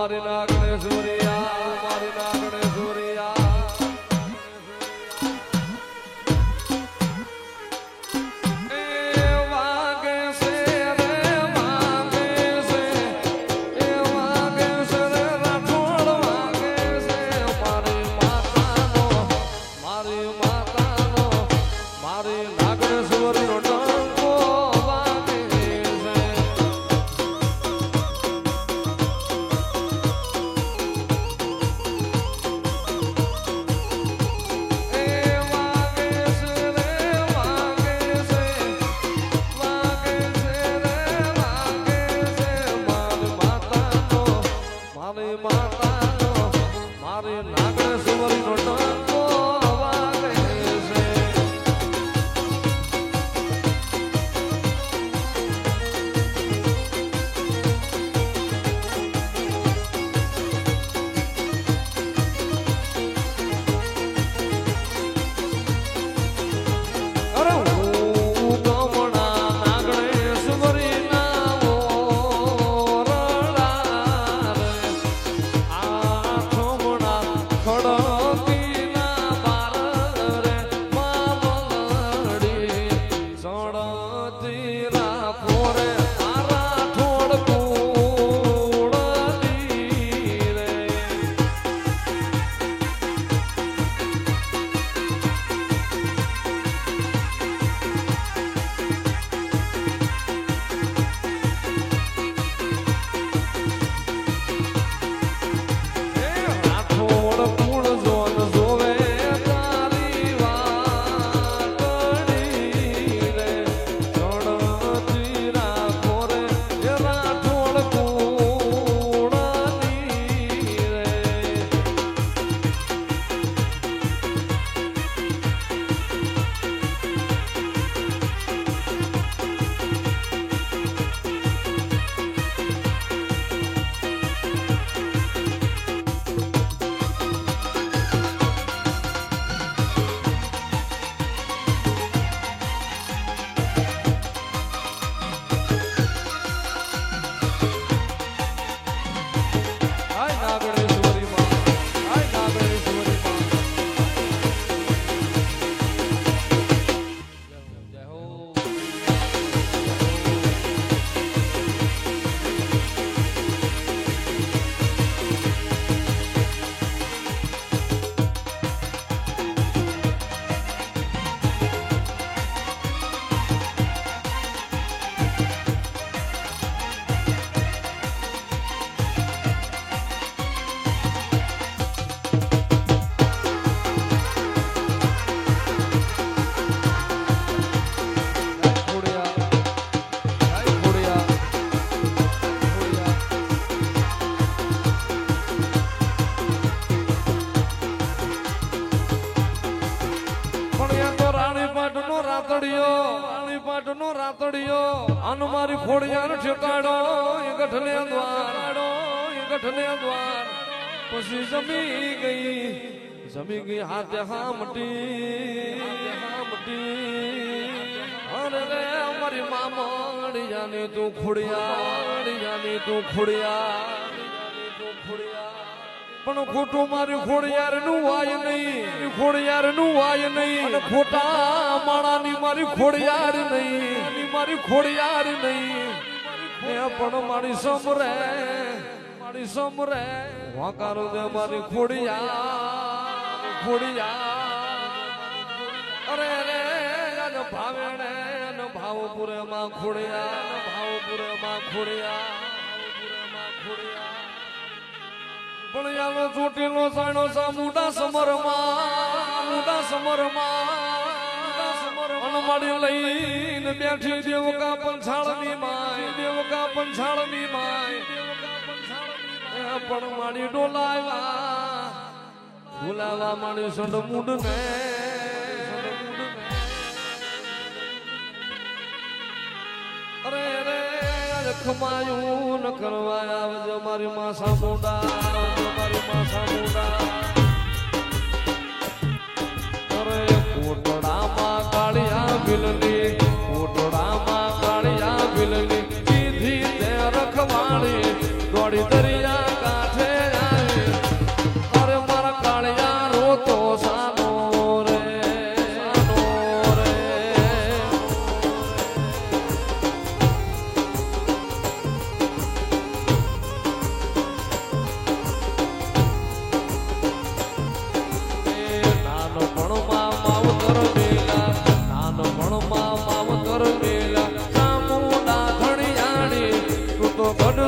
મારી નાગણે સૂર્યા મારી નાગણે સૂર્યા અન મારી ખોડિયાર ઠેકાડો એ ગઠને દ્વાર પછી જમી ગઈ હાથે હામટી અરે રે મારી મામડી જાની તું ખોડિયાર પણ ખોટું મારી ખોડિયાર નું વાય નહીં અને ખોટા માણાની મારી ખોડિયાર નહીં એ પણ મારી સમરે વાકારો દે મારી ખોડિયાર અરે રે ભાવેણે ભાવપુરે માં ખોડિયાર પણ યાનો ચોટીનો સાણો સા મોટા સમરમાં અનમાડી લઈને બેઠી દેવકા પંછાળની માય પણ માડી ડોલાવા માડી સંડ મુંડને અરે રે ખમાયું ન કરવા આવજો મારી માસા મોડા અરે કોટડામાં કાળિયા ભીલની સીધી તે રખવાળી દોડી દરિયા કાંઠે તો ગઢ